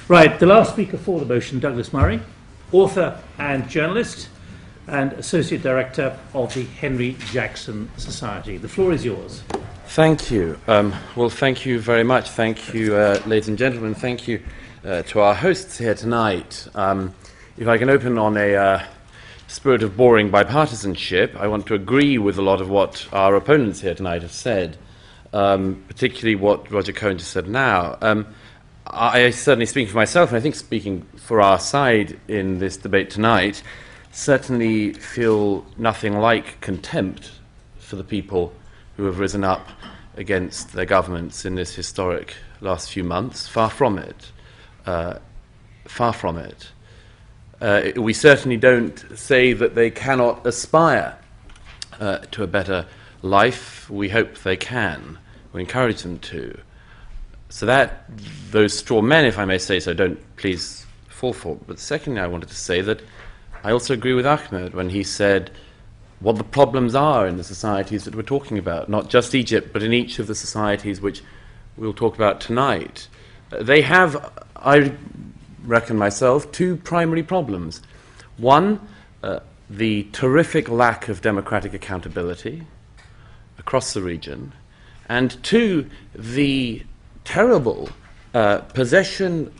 Right, the last speaker for the motion, Douglas Murray, author and journalist and Associate Director of the Henry Jackson Society. The floor is yours. Thank you. Well, thank you very much. Thank you, ladies and gentlemen. Thank you to our hosts here tonight. If I can open on a spirit of boring bipartisanship, I want to agree with a lot of what our opponents here tonight have said, particularly what Roger Cohen just said now. I certainly, speaking for myself, and I think speaking for our side in this debate tonight, certainly feel nothing like contempt for the people who have risen up against their governments in this historic last few months. Far from it. Far from it. We certainly don't say that they cannot aspire to a better life. We hope they can. We encourage them to. So that those straw men, if I may say so, don't please fall for it. But secondly, I wanted to say that I also agree with Ahmed when he said what the problems are in the societies that we're talking about, not just Egypt, but in each of the societies which we'll talk about tonight. They have, I reckon myself, two primary problems. One, the terrific lack of democratic accountability across the region, and two, the terrible possession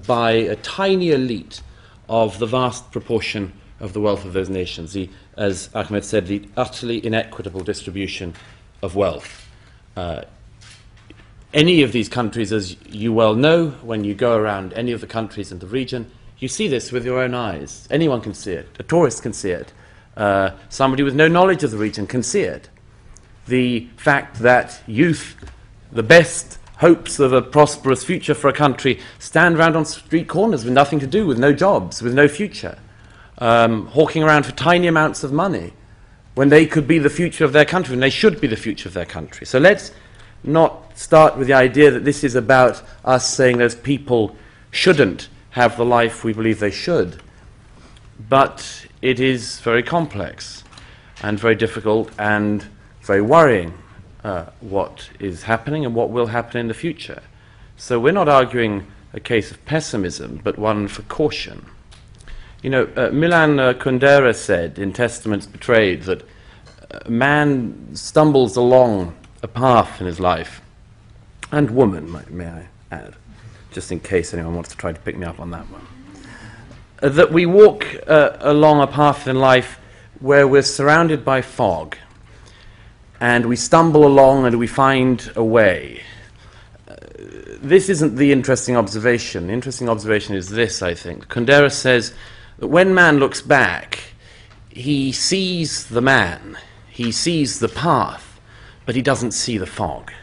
by a tiny elite of the vast proportion of the wealth of those nations, as Ahmed said, the utterly inequitable distribution of wealth. Any of these countries, as you well know, when you go around any of the countries in the region, you see this with your own eyes. Anyone can see it. A tourist can see it. Somebody with no knowledge of the region can see it. The fact that youth, the best hopes of a prosperous future for a country, stand around on street corners with nothing to do, with no jobs, with no future, hawking around for tiny amounts of money, when they could be the future of their country, and they should be the future of their country. So let's not start with the idea that this is about us saying those people shouldn't have the life we believe they should. But it is very complex and very difficult and very worrying what is happening and what will happen in the future. So we're not arguing a case of pessimism, but one for caution. You know, Milan Kundera said in Testaments Betrayed that man stumbles along a path in his life, and woman, may I add, just in case anyone wants to try to pick me up on that one, that we walk along a path in life where we're surrounded by fog, and we stumble along and we find a way. This isn't the interesting observation. The interesting observation is this, I think. Kundera says that when man looks back, he sees the man, he sees the path, but he doesn't see the fog.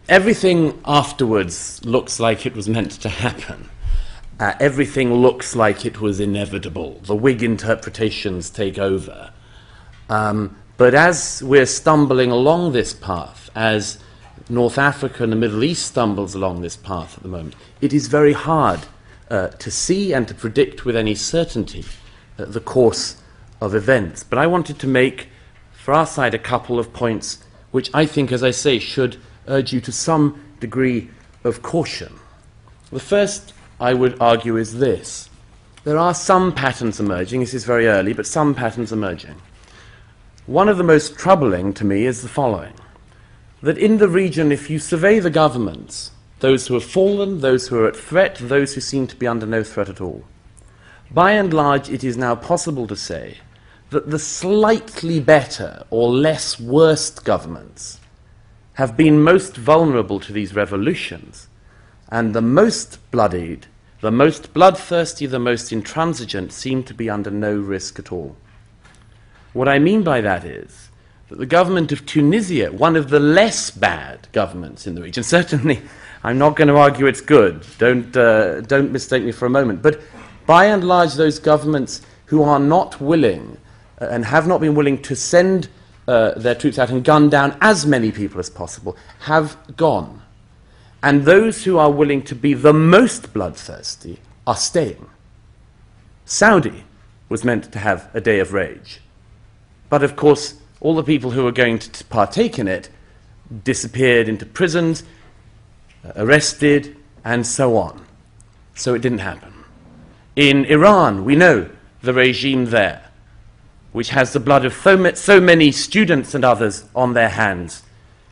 Everything afterwards looks like it was meant to happen. Everything looks like it was inevitable. The Whig interpretations take over. But as we're stumbling along this path, as North Africa and the Middle East stumbles along this path at the moment, it is very hard to see and to predict with any certainty the course of events. But I wanted to make, for our side, a couple of points which I think, as I say, should urge you to some degree of caution. The first, I would argue, is this. There are some patterns emerging. This is very early, but some patterns emerging. One of the most troubling to me is the following, that in the region, if you survey the governments, those who have fallen, those who are at threat, those who seem to be under no threat at all, by and large it is now possible to say that the slightly better or less worst governments have been most vulnerable to these revolutions, and the most bloodied, the most bloodthirsty, the most intransigent seem to be under no risk at all. What I mean by that is that the government of Tunisia, one of the less bad governments in the region, certainly I'm not going to argue it's good, don't mistake me for a moment, but by and large those governments who are not willing and have not been willing to send their troops out and gun down as many people as possible have gone. And those who are willing to be the most bloodthirsty are staying. Saudi was meant to have a day of rage. But of course, all the people who were going to partake in it disappeared into prisons, arrested, and so on. so it didn't happen. In Iran, we know the regime there, which has the blood of so many students and others on their hands,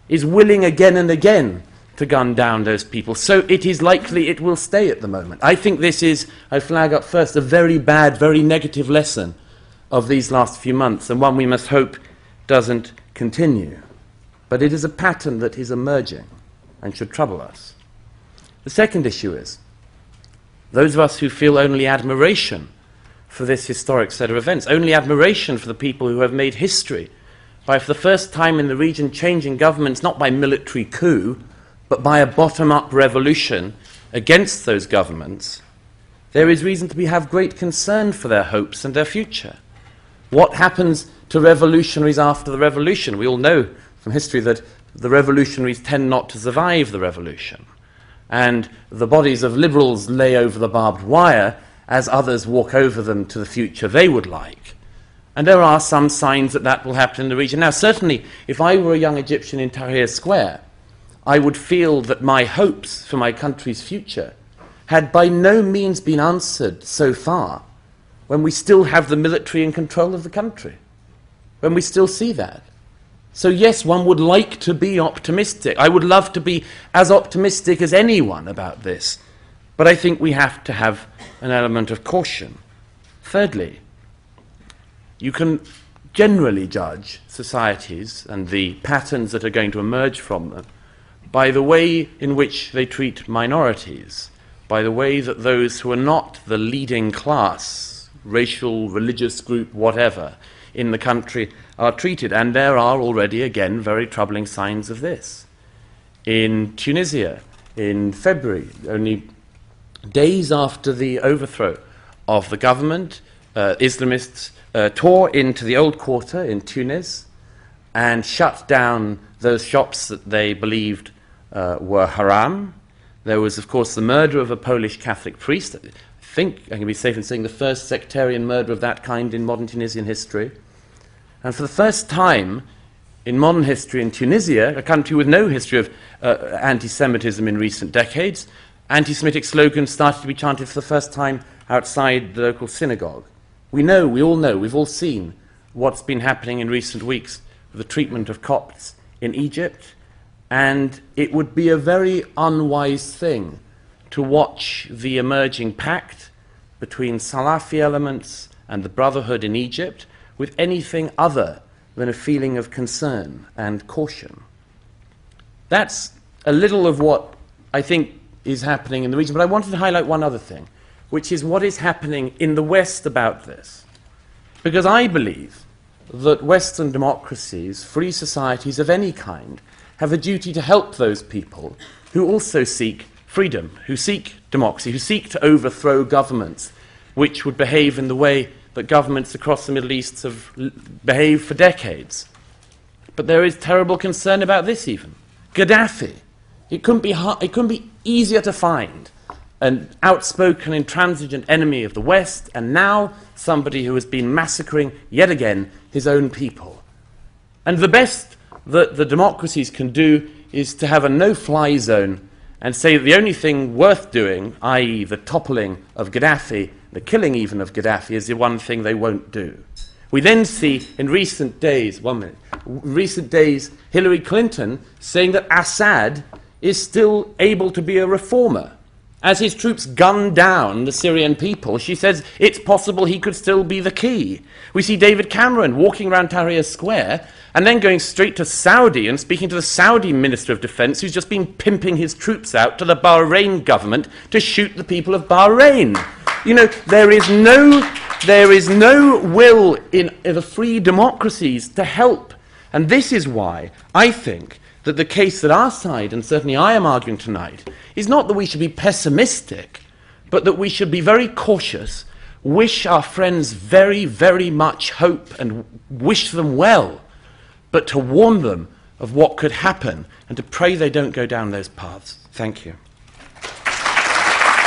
is willing again and again to gun down those people. So it is likely it will stay at the moment. I think this is, I flag up first, a very bad, very negative lesson of these last few months, and one we must hope doesn't continue. But it is a pattern that is emerging and should trouble us. The second issue is, those of us who feel only admiration for this historic set of events, only admiration for the people who have made history by, for the first time in the region, changing governments not by military coup, but by a bottom-up revolution against those governments, there is reason to have great concern for their hopes and their future. What happens to revolutionaries after the revolution? We all know from history that the revolutionaries tend not to survive the revolution, and the bodies of liberals lay over the barbed wire as others walk over them to the future they would like. And there are some signs that that will happen in the region. Now, certainly, if I were a young Egyptian in Tahrir Square, I would feel that my hopes for my country's future had by no means been answered so far when we still have the military in control of the country, when we still see that. So yes, one would like to be optimistic. I would love to be as optimistic as anyone about this, but I think we have to have an element of caution. Thirdly, you can generally judge societies and the patterns that are going to emerge from them by the way in which they treat minorities, by the way that those who are not the leading class, racial, religious group, whatever, in the country are treated. And there are already, again, very troubling signs of this. In Tunisia, in February, only days after the overthrow of the government, Islamists tore into the old quarter in Tunis and shut down those shops that they believed were haram. There was, of course, the murder of a Polish Catholic priest. I think I can be safe in saying the first sectarian murder of that kind in modern Tunisian history. And for the first time in modern history in Tunisia, a country with no history of anti-Semitism in recent decades, anti-Semitic slogans started to be chanted for the first time outside the local synagogue. We all know, we've all seen what's been happening in recent weeks with the treatment of Copts in Egypt, and it would be a very unwise thing to watch the emerging pact between Salafi elements and the Brotherhood in Egypt with anything other than a feeling of concern and caution. That's a little of what I think is happening in the region, but I wanted to highlight one other thing, which is what is happening in the West about this. Because I believe that Western democracies, free societies of any kind, have a duty to help those people who also seek freedom, who seek democracy, who seek to overthrow governments which would behave in the way that governments across the Middle East have behaved for decades. But there is terrible concern about this even. Gaddafi. It couldn't be easier to find an outspoken, intransigent enemy of the West, and now somebody who has been massacring, yet again, his own people. And the best that the democracies can do is to have a no-fly zone and say that the only thing worth doing, i.e. the toppling of Gaddafi, the killing even of Gaddafi, is the one thing they won't do. We then see in recent days, Hillary Clinton saying that Assad is still able to be a reformer. As his troops gun down the Syrian people, she says it's possible he could still be the key. We see David Cameron walking around Tahrir Square and then going straight to Saudi and speaking to the Saudi Minister of Defense, who's just been pimping his troops out to the Bahrain government to shoot the people of Bahrain. You know, there is no will in the free democracies to help. And this is why I think that the case that our side, and certainly I am arguing tonight, is not that we should be pessimistic, but that we should be very cautious, wish our friends very, very much hope and wish them well, but to warn them of what could happen and to pray they don't go down those paths. Thank you.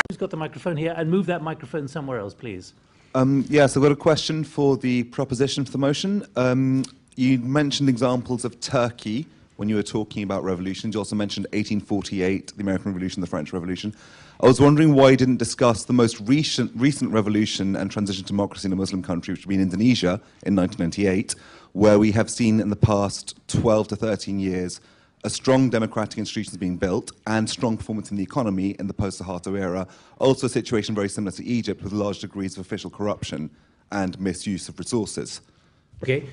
Who's got the microphone here? And move that microphone somewhere else, please. Yes, I've got a question for the proposition for the motion. You mentioned examples of Turkey when you were talking about revolutions. You also mentioned 1848, the American Revolution, the French Revolution. I was wondering why you didn't discuss the most recent revolution and transition to democracy in a Muslim country, which would be in Indonesia in 1998, where we have seen in the past 12 to 13 years a strong democratic institutions being built and strong performance in the economy in the post-Suharto era. Also a situation very similar to Egypt with large degrees of official corruption and misuse of resources. Okay.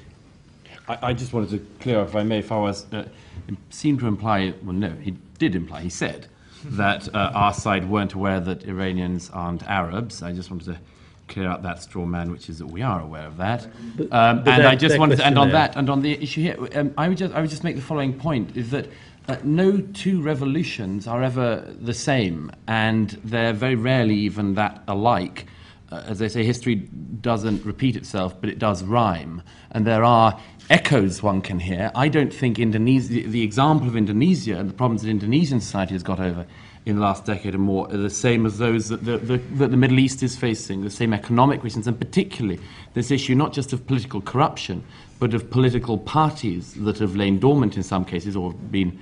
I just wanted to clear up, if I may, Fawaz seemed to imply, well, no, he did imply, he said that our side weren't aware that Iranians aren't Arabs. I just wanted to clear out that straw man, which is that we are aware of that. And I just wanted to, and on that, and on the issue here, I would just make the following point, is that no two revolutions are ever the same, and they're very rarely even that alike. As they say, history doesn't repeat itself, but it does rhyme. And there are echoes one can hear. I don't think Indonesia, the example of Indonesia and the problems that Indonesian society has got over in the last decade or more are the same as those that the Middle East is facing, the same economic reasons, and particularly this issue not just of political corruption, but of political parties that have lain dormant in some cases or been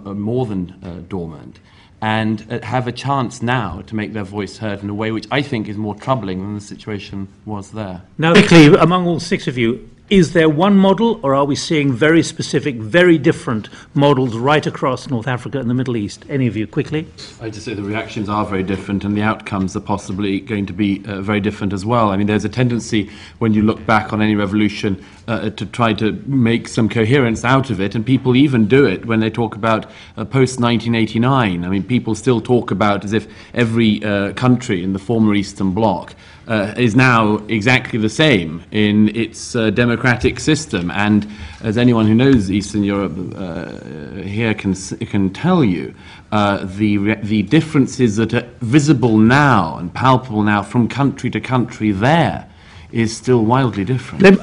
more than dormant, and have a chance now to make their voice heard in a way which I think is more troubling than the situation was there. Now, quickly, among all six of you, is there one model, or are we seeing very specific, very different models right across North Africa and the Middle East? Any of you, quickly? I just say the reactions are very different, and the outcomes are possibly going to be very different as well. I mean, there's a tendency, when you look back on any revolution, to try to make some coherence out of it, and people even do it when they talk about post-1989. I mean, people still talk about as if every country in the former Eastern Bloc is now exactly the same in its democratic system, and as anyone who knows Eastern Europe here can tell you, the differences that are visible now and palpable now from country to country there is still wildly different.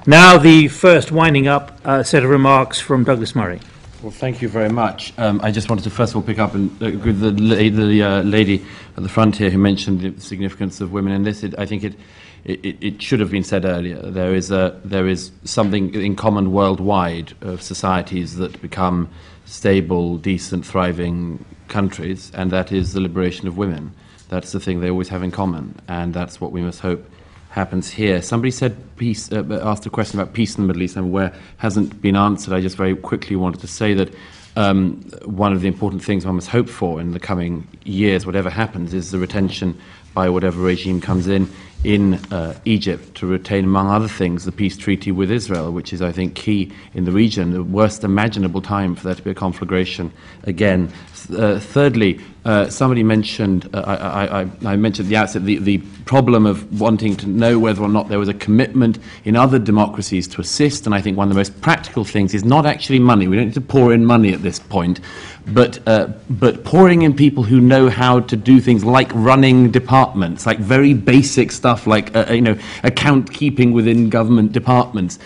Now the first winding up set of remarks from Douglas Murray. Well, thank you very much. I just wanted to first of all pick up and agree with the lady at the front here who mentioned the significance of women in this. I think it should have been said earlier. There is something in common worldwide of societies that become stable, decent, thriving countries, and that is the liberation of women. That's the thing they always have in common, and that's what we must hope happens here. Somebody said peace, asked a question about peace in the Middle East, and where hasn't been answered. I just very quickly wanted to say that one of the important things one must hope for in the coming years, whatever happens, is the retention by whatever regime comes in Egypt to retain, among other things, the peace treaty with Israel, which is, I think, key in the region. The worst imaginable time for there to be a conflagration again. Thirdly, somebody mentioned, I mentioned at the outset, the problem of wanting to know whether or not there was a commitment in other democracies to assist, and I think one of the most practical things is not actually money. We don't need to pour in money at this point, but pouring in people who know how to do things like running departments, like very basic stuff like account keeping within government departments,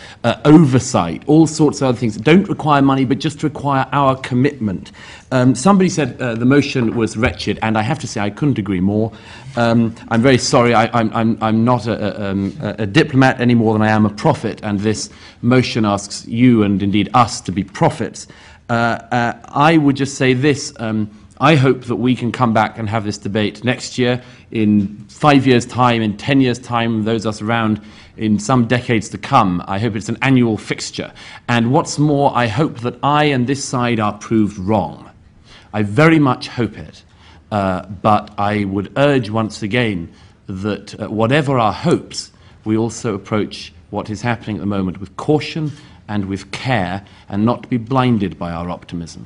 oversight, all sorts of other things that don't require money but just require our commitment. Somebody said the motion was wretched, and I have to say I couldn't agree more. I'm very sorry. I'm not a diplomat any more than I am a prophet, and this motion asks you and indeed us to be prophets. I would just say this. I hope that we can come back and have this debate next year, in 5 years' time, in 10 years' time, those of us around in some decades to come. I hope it's an annual fixture. And what's more, I hope that I and this side are proved wrong. I very much hope it. But I would urge once again that whatever our hopes, we also approach what is happening at the moment with caution and with care, and not to be blinded by our optimism.